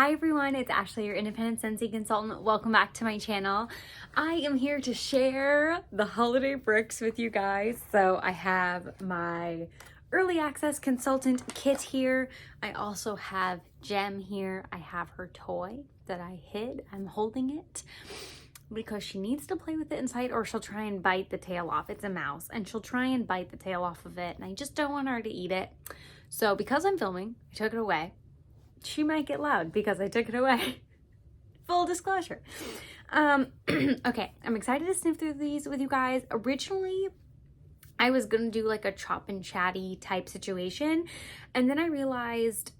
Hi everyone, it's Ashley, your independent Scentsy consultant. Welcome back to my channel. I am here to share the holiday bricks with you guys. So I have my early access consultant kit here. I also have Gem here. I have her toy that I hid. I'm holding it because she needs to play with it inside or she'll try and bite the tail off. It's a mouse and she'll try and bite the tail off of it and I just don't want her to eat it. So because I'm filming, I took it away. She might get loud because I took it away. Full disclosure. Okay, I'm excited to sniff through these with you guys. Originally, I was gonna do like a chop and chatty type situation, and then I realized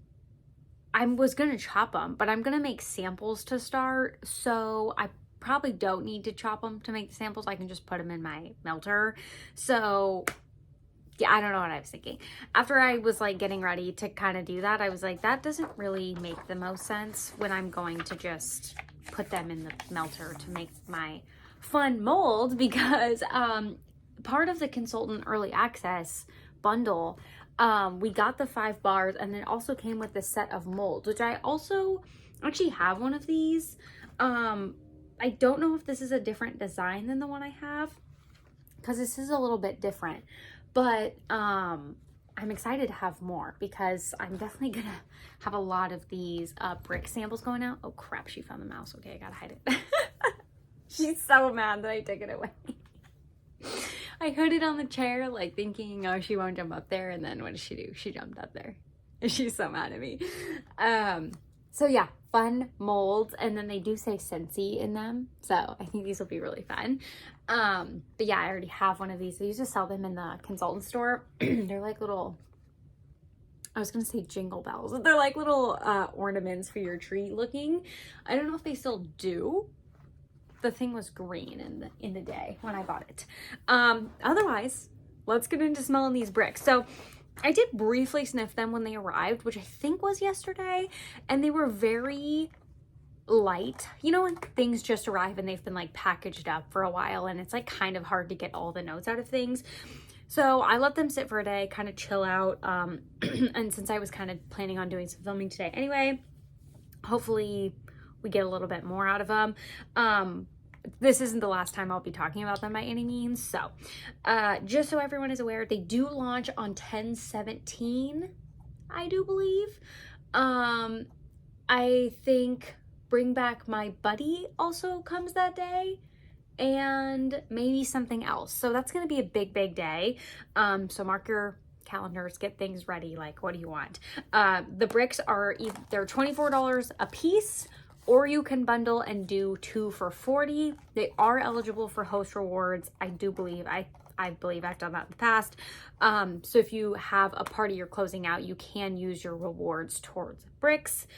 I was gonna chop them, but I'm gonna make samples to start, so I probably don't need to chop them to make the samples. I can just put them in my melter. So yeah, I don't know what I was thinking. After I was like getting ready to kind of do that, I was like, that doesn't really make the most sense when I'm going to just put them in the melter to make my fun mold, because part of the consultant early access bundle, we got the 5 bars and then also came with the set of molds, which I also actually have one of these. I don't know if this is a different design than the one I have, because this is a little bit different. But I'm excited to have more because I'm definitely gonna have a lot of these brick samples going out. Oh crap, she found the mouse. Okay, I gotta hide it. She's so mad that I took it away. I put it on the chair like thinking, oh, she won't jump up there, and then what does she do? She jumped up there. She's so mad at me. So yeah, fun molds, and then they do say Scentsy in them, so I think these will be really fun. But yeah, I already have one of these. They used to sell them in the consultant store. They're like little, I was gonna say jingle bells, but they're like little ornaments for your tree looking. I don't know if they still do. The thing was green in the day when I bought it. Otherwise, let's get into smelling these bricks. So I did briefly sniff them when they arrived, which I think was yesterday, and they were very light. You know when things just arrive and they've been like packaged up for a while and it's like kind of hard to get all the notes out of things. So I let them sit for a day, kind of chill out. And since I was kind of planning on doing some filming today anyway, hopefully we get a little bit more out of them. This isn't the last time I'll be talking about them by any means. So just so everyone is aware, they do launch on 10/17, I do believe. I think Bring Back My Buddy also comes that day, and maybe something else. So that's going to be a big day. So mark your calendars, get things ready. Like, what do you want? The bricks are either $24 a piece, or you can bundle and do 2 for $40. They are eligible for host rewards. I do believe, I believe I've done that in the past. So if you have a party you're closing out, you can use your rewards towards bricks.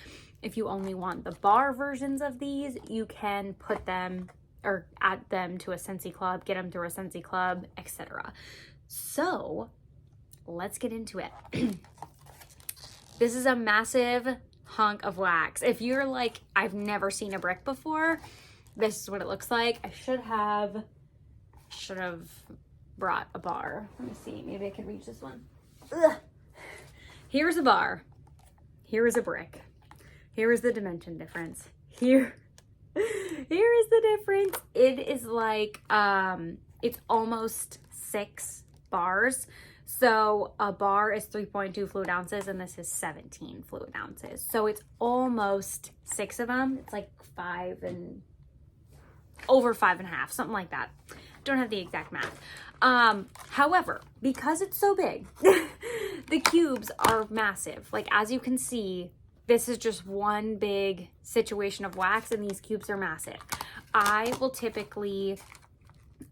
If you only want the bar versions of these, you can put them or add them to a Scentsy club, get them through a Scentsy club, etc. So let's get into it. This is a massive hunk of wax. If you're like, I've never seen a brick before, this is what it looks like. I should have brought a bar. Let me see, maybe I can reach this one. Ugh. Here's a bar. Here is a brick. Here is the dimension difference. Here is the difference. It is like, it's almost 6 bars. So a bar is 3.2 fluid ounces and this is 17 fluid ounces. So it's almost 6 of them. It's like 5 and over 5.5, something like that. Don't have the exact math. However, because it's so big, the cubes are massive. Like, as you can see, this is just one big situation of wax and these cubes are massive. I will typically,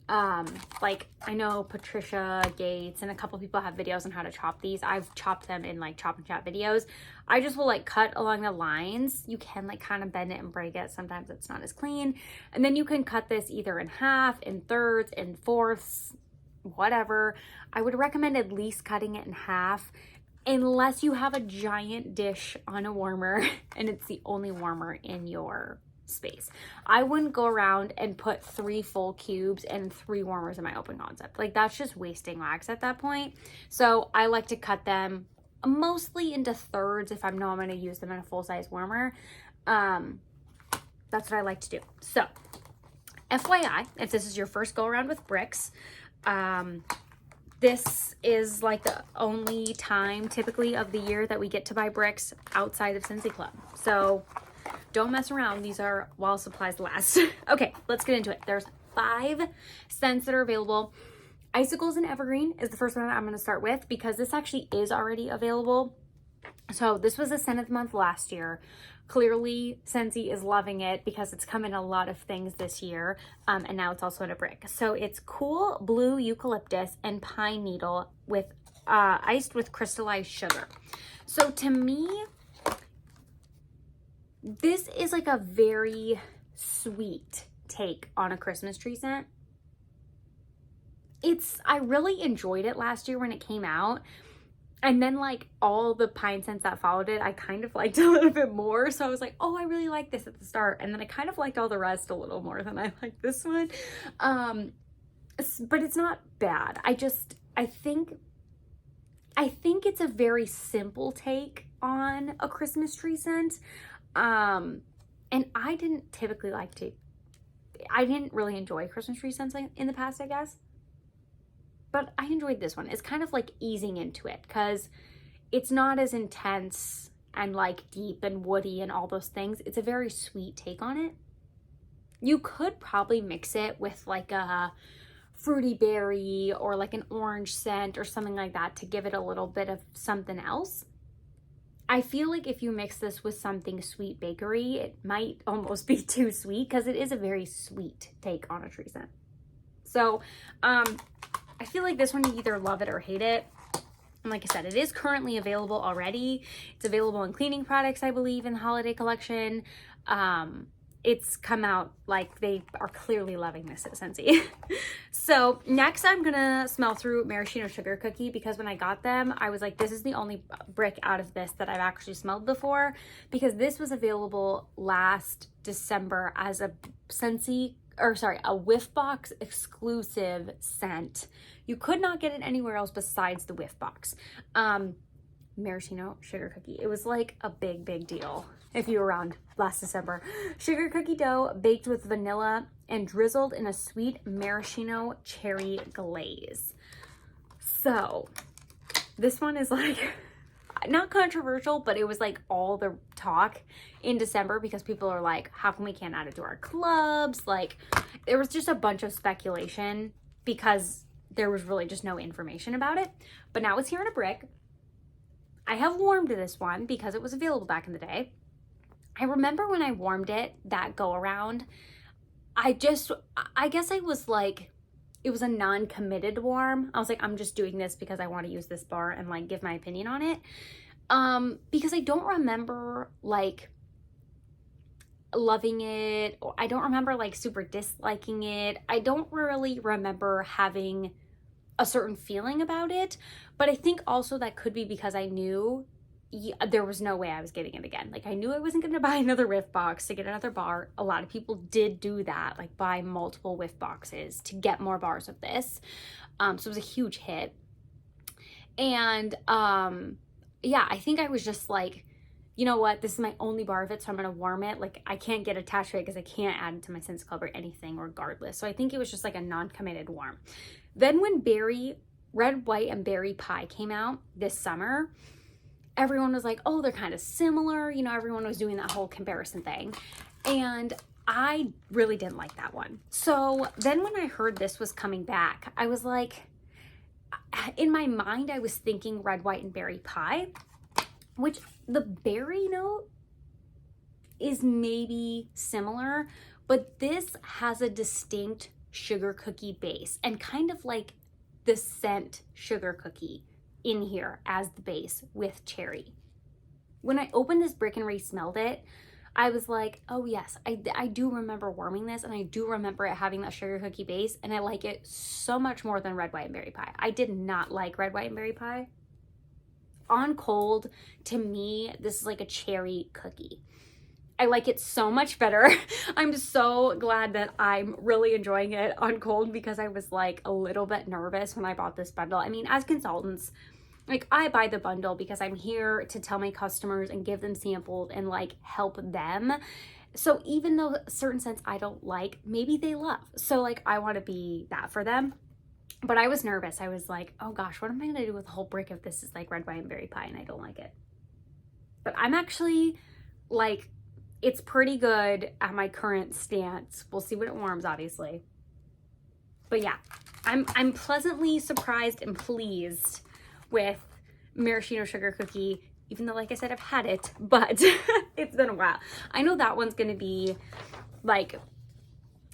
like, I know Patricia Gates and a couple people have videos on how to chop these. I've chopped them in like chop and chat videos. I just will like cut along the lines. You can like kind of bend it and break it. Sometimes it's not as clean. And then you can cut this either in half, in thirds, in fourths, whatever. I would recommend at least cutting it in half, unless you have a giant dish on a warmer and it's the only warmer in your space. I wouldn't go around and put 3 full cubes and 3 warmers in my open concept. Like, that's just wasting wax at that point. So I like to cut them mostly into thirds if I know I'm going to use them in a full-size warmer. That's what I like to do. So FYI, if this is your first go around with bricks, this is like the only time typically of the year that we get to buy bricks outside of Scentsy Club. So don't mess around. These are while supplies last. Okay, let's get into it. There's 5 scents that are available. Icicles and Evergreen is the first one I'm going to start with because this actually is already available. So this was a scent of the month last year. Clearly, Scentsy is loving it because it's come in a lot of things this year, and now it's also in a brick. So it's Cool Blue Eucalyptus and Pine Needle with iced with crystallized sugar. So to me, this is like a very sweet take on a Christmas tree scent. I really enjoyed it last year when it came out. And then like all the pine scents that followed it, I kind of liked a little bit more. So I was like, oh, I really like this at the start. And then I kind of liked all the rest a little more than I liked this one. But it's not bad. I think it's a very simple take on a Christmas tree scent. And I didn't really enjoy Christmas tree scents in the past, I guess. But I enjoyed this one. It's kind of like easing into it because it's not as intense and like deep and woody and all those things. It's a very sweet take on it. You could probably mix it with like a fruity berry or like an orange scent or something like that to give it a little bit of something else. I feel like if you mix this with something sweet bakery, it might almost be too sweet because it is a very sweet take on a tree scent. So, I feel like this one, you either love it or hate it. And like I said, it is currently available already. It's available in cleaning products, I believe, in the holiday collection. It's come out, like they are clearly loving this at Scentsy. So next I'm gonna smell through Maraschino Sugar Cookie because when I got them, I was like, this is the only brick out of this that I've actually smelled before because this was available last December as a a Whiff Box exclusive scent. You could not get it anywhere else besides the Whiff Box. Maraschino Sugar Cookie. It was like a big deal if you were around last December. Sugar cookie dough baked with vanilla and drizzled in a sweet maraschino cherry glaze. So this one is like not controversial, but it was like all the talk in December because people are like, how come we can't add it to our clubs? Like there was just a bunch of speculation because there was really just no information about it. But now it's here in a brick. I have warmed this one because it was available back in the day. I remember when I warmed it, that go around, I guess I was like, it was a non-committed warm. I was like, I'm just doing this because I want to use this bar and like give my opinion on it. Because I don't remember like loving it, or I don't remember like super disliking it. I don't really remember having a certain feeling about it, but I think also that could be because I knew there was no way I was getting it again. Like I knew I wasn't going to buy another Whiff Box to get another bar. A lot of people did do that, like buy multiple Whiff Boxes to get more bars of this. So it was a huge hit. And yeah, I think I was just like, you know what, this is my only bar of it, so I'm gonna warm it. Like I can't get attached to it because I can't add it to my Scentsy Club or anything regardless. So I think it was just like a non-committed warm. Then when Red, White, and Berry Pie came out this summer, everyone was like, oh, they're kind of similar. You know, everyone was doing that whole comparison thing. And I really didn't like that one. So then when I heard this was coming back, I was like, in my mind, I was thinking Red, White, and Berry Pie, which the berry note is maybe similar, but this has a distinct sugar cookie base and kind of like the scent sugar cookie in here as the base with cherry. When I opened this brick and re-smelled it, I was like, oh yes, I do remember warming this, and I do remember it having that sugar cookie base, and I like it so much more than Red, White, and Berry Pie. I did not like Red, White, and Berry Pie. On cold, to me, this is like a cherry cookie. I like it so much better. I'm so glad that I'm really enjoying it on cold because I was like a little bit nervous when I bought this bundle. I mean, as consultants, like I buy the bundle because I'm here to tell my customers and give them samples and like help them. So even though certain scents I don't like, maybe they love. So like I want to be that for them. But I was nervous. I was like, oh gosh, what am I going to do with a whole brick if this is like red wine berry pie and I don't like it? But I'm actually like, it's pretty good at my current stance. We'll see when it warms, obviously. But yeah, I'm pleasantly surprised and pleased with Maraschino Sugar Cookie, even though, like I said, I've had it, but it's been a while. I know that one's gonna be like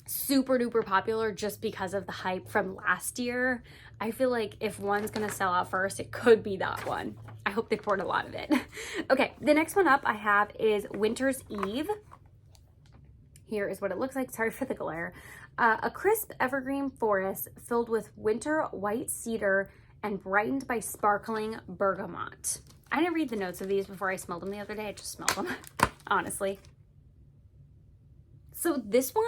super duper popular just because of the hype from last year. I feel like if one's gonna sell out first, it could be that one. I hope they poured a lot of it. Okay, the next one up I have is Winter's Eve. Here is what it looks like. Sorry for the glare. A crisp evergreen forest filled with winter white cedar and brightened by sparkling bergamot. I didn't read the notes of these before I smelled them the other day. I just smelled them, honestly. So this one,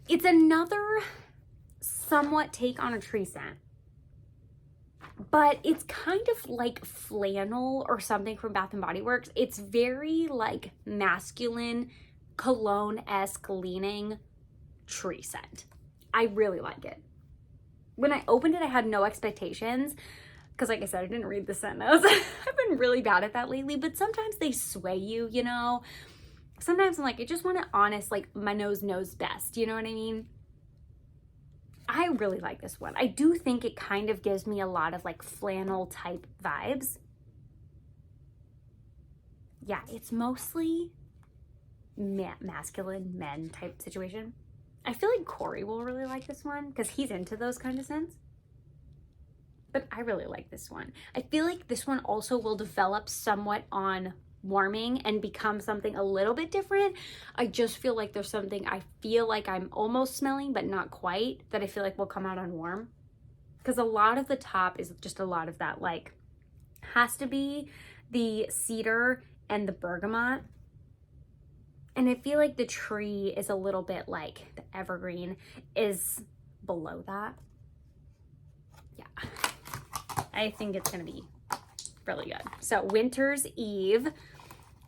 it's another somewhat take on a tree scent, but it's kind of like flannel or something from Bath & Body Works. It's very like masculine, cologne-esque leaning tree scent. I really like it. When I opened it, I had no expectations because like I said, I didn't read the scent notes. I've been really bad at that lately, but sometimes they sway you, you know? Sometimes I'm like, I just want it honest, like my nose knows best, you know what I mean? I really like this one. I do think it kind of gives me a lot of like flannel type vibes. Yeah, it's mostly masculine men type situation. I feel like Corey will really like this one because he's into those kind of scents. But I really like this one. I feel like this one also will develop somewhat on warming and become something a little bit different. I just feel like there's something I feel like I'm almost smelling, but not quite, that I feel like will come out on warm. Because a lot of the top is just a lot of that, like, has to be the cedar and the bergamot. And I feel like the tree is a little bit like the evergreen is below that. Yeah, I think it's gonna be really good. So Winter's Eve,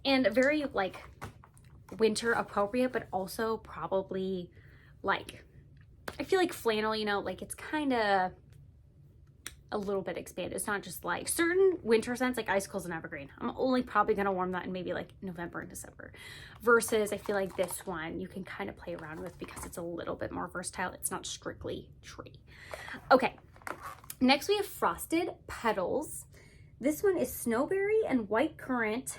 and very like winter appropriate, but also probably like, I feel like flannel, you know, like it's kind of a little bit expanded. It's not just like certain winter scents like icicles and evergreen. I'm only probably going to warm that in maybe like November and December, versus I feel like this one you can kind of play around with because it's a little bit more versatile. It's not strictly tree. Okay, next we have Frosted Petals. This one is snowberry and white currant,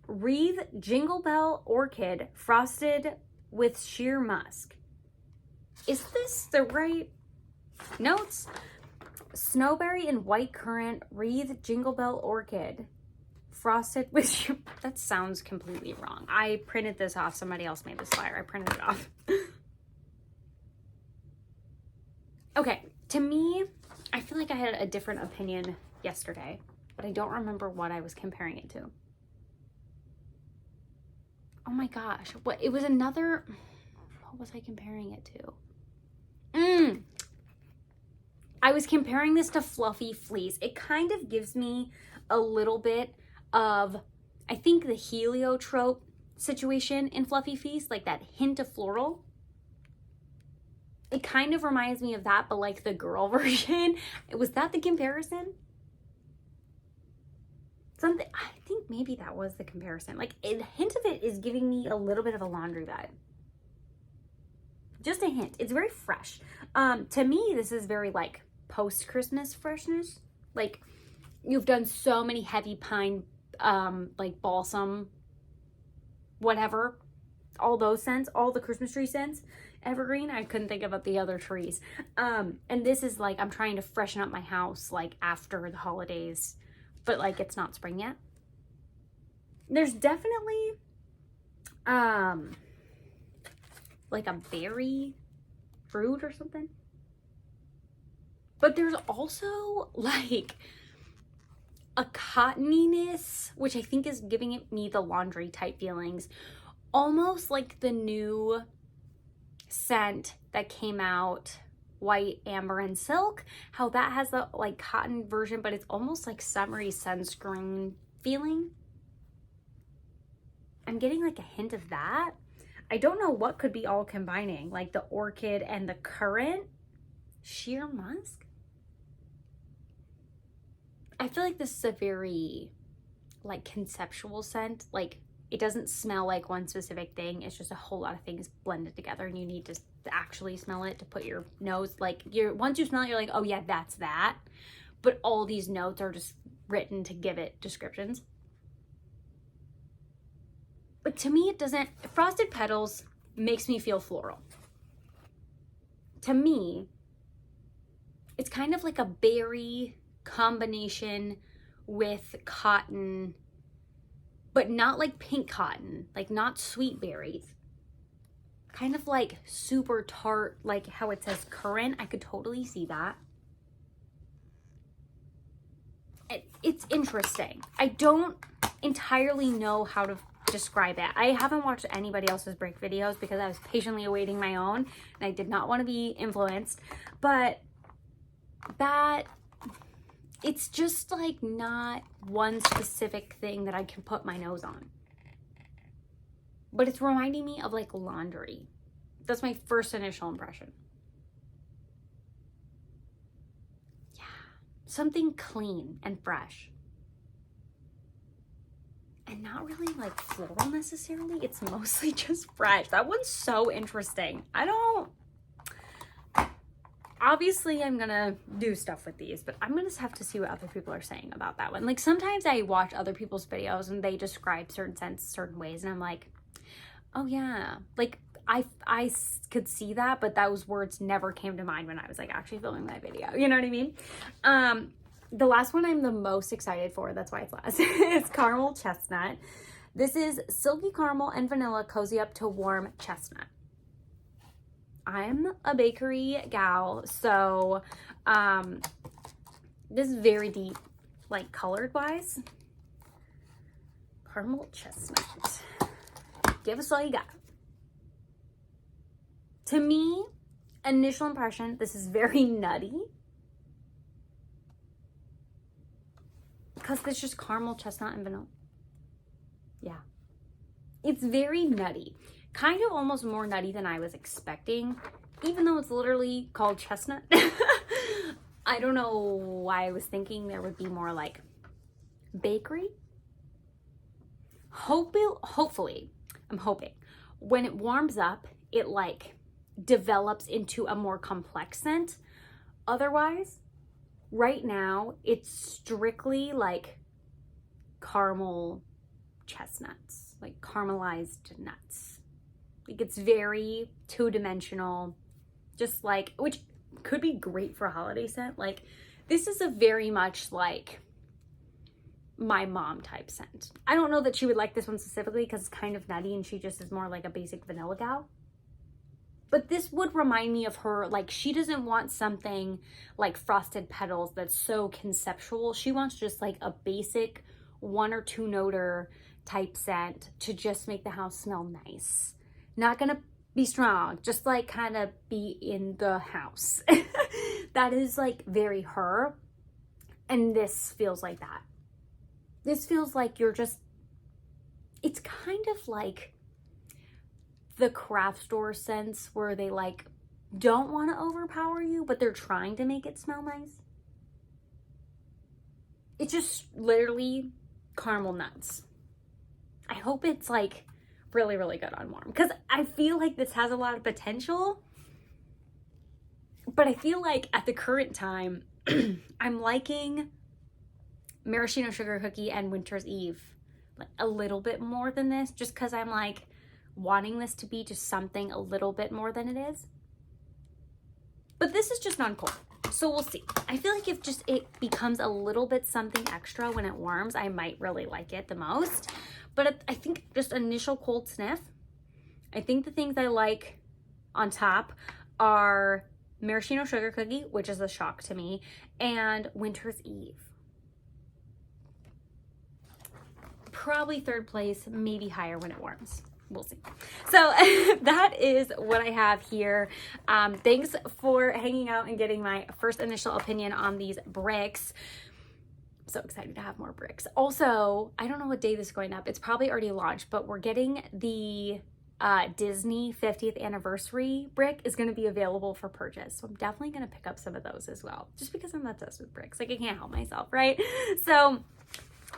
wreath jingle bell orchid frosted with sheer musk. Is this the right notes? Snowberry and white currant, wreath jingle bell orchid frosted with sheer... That sounds completely wrong. I printed this off. Somebody else made this flyer. I printed it off. Okay, to me, I feel like I had a different opinion yesterday, but I don't remember what I was comparing it to. Oh my gosh, what? It was another... What was I comparing it to? I was comparing this to Fluffy Fleece. It kind of gives me a little bit of, I think, the heliotrope situation in Fluffy Fleece, like that hint of floral. It kind of reminds me of that, but like the girl version. Was that the comparison? Something, I think maybe that was the comparison. Like a hint of it is giving me a little bit of a laundry vibe. Just a hint. It's very fresh. To me, this is very like post-Christmas freshness. Like you've done so many heavy pine, like balsam, whatever, all those scents, all the Christmas tree scents, evergreen. I couldn't think about the other trees. And this is like, I'm trying to freshen up my house like after the holidays, but like it's not spring yet. There's definitely, like a berry fruit or something. But there's also like a cottoniness, which I think is giving me the laundry type feelings. Almost like the new scent that came out white, amber, and silk, how that has the like cotton version, but it's almost like summery sunscreen feeling. I'm getting like a hint of that. I don't know what could be all combining, like the orchid and the currant sheer musk. I feel like this is a very like conceptual scent. Like it doesn't smell like one specific thing. It's just a whole lot of things blended together, and you need to actually smell it to put your nose, like once you smell it, you're like, oh yeah, that's that. But all these notes are just written to give it descriptions. But to me, it doesn't. Frosted Petals makes me feel floral. To me, it's kind of like a berry combination with cotton, but not like pink cotton, like not sweet berries. Kind of like super tart, like how it says currant. I could totally see that. It's interesting. I don't entirely know how to describe it. I haven't watched anybody else's break videos because I was patiently awaiting my own and I did not want to be influenced, but that it's just like not one specific thing that I can put my nose on, but it's reminding me of like laundry. That's my first initial impression. Yeah, something clean and fresh. And not really like floral necessarily. It's mostly just fresh. That one's so interesting. Obviously I'm gonna do stuff with these, but I'm gonna have to see what other people are saying about that one. Like sometimes I watch other people's videos and they describe certain scents certain ways and I'm like, oh yeah, like I could see that, but those words never came to mind when I was like actually filming that video. You know what I mean? The last one I'm the most excited for, that's why it's last, is Caramel Chestnut. This is silky caramel and vanilla cozy up to warm chestnut. I'm a bakery gal, so this is very deep, like colored wise. Caramel Chestnut. Give us all you got. To me, initial impression, this is very nutty. Because it's just caramel, chestnut, and vanilla. Yeah. It's very nutty. Kind of almost more nutty than I was expecting. Even though it's literally called chestnut. I don't know why I was thinking there would be more like bakery. Hopefully, I'm hoping, when it warms up, it like develops into a more complex scent. Otherwise, right now, it's strictly like caramel chestnuts, like caramelized nuts. Like it's very two-dimensional, just like, which could be great for a holiday scent. Like this is a very much like my mom type scent. I don't know that she would like this one specifically because it's kind of nutty and she just is more like a basic vanilla gal. But this would remind me of her, like she doesn't want something like Frosted Petals that's so conceptual. She wants just like a basic 1 or 2 noter type scent to just make the house smell nice. Not gonna be strong, just like kind of be in the house. That is like very her. And this feels like that. This feels like you're just, it's kind of like the craft store scents where they like don't want to overpower you, but they're trying to make it smell nice. It's just literally caramel nuts. I hope it's like really, really good on warm because I feel like this has a lot of potential, but I feel like at the current time, I'm liking Maraschino Sugar Cookie and Winter's Eve like a little bit more than this, just because I'm like wanting this to be just something a little bit more than it is. But this is just non-cold, so we'll see. I feel like if just it becomes a little bit something extra when it warms, I might really like it the most. But I think just initial cold sniff, I think the things I like on top are Maraschino Sugar Cookie, which is a shock to me, and Winter's Eve. Probably third place, maybe higher when it warms. we'll see. So that is what I have here. Thanks for hanging out and getting my first initial opinion on these bricks. I'm so excited to have more bricks. Also, I don't know what day this is going up. It's probably already launched, but we're getting the Disney 50th anniversary brick is going to be available for purchase. So I'm definitely going to pick up some of those as well, just because I'm obsessed with bricks. Like, I can't help myself, right? So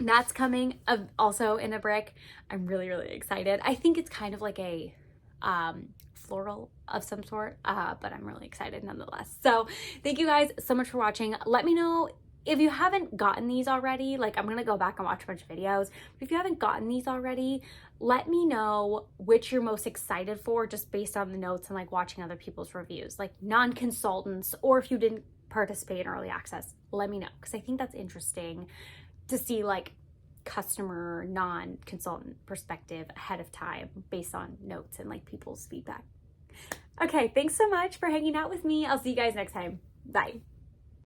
that's coming also in a brick. I'm really, really excited. I think it's kind of like a floral of some sort, but I'm really excited nonetheless. So thank you guys so much for watching. Let me know if you haven't gotten these already. Like, I'm going to go back and watch a bunch of videos. But if you haven't gotten these already, let me know which you're most excited for, just based on the notes and like watching other people's reviews, like non-consultants, or if you didn't participate in early access, let me know, because I think that's interesting to see like customer non-consultant perspective ahead of time based on notes and like people's feedback. Okay, thanks so much for hanging out with me. I'll see you guys next time. Bye.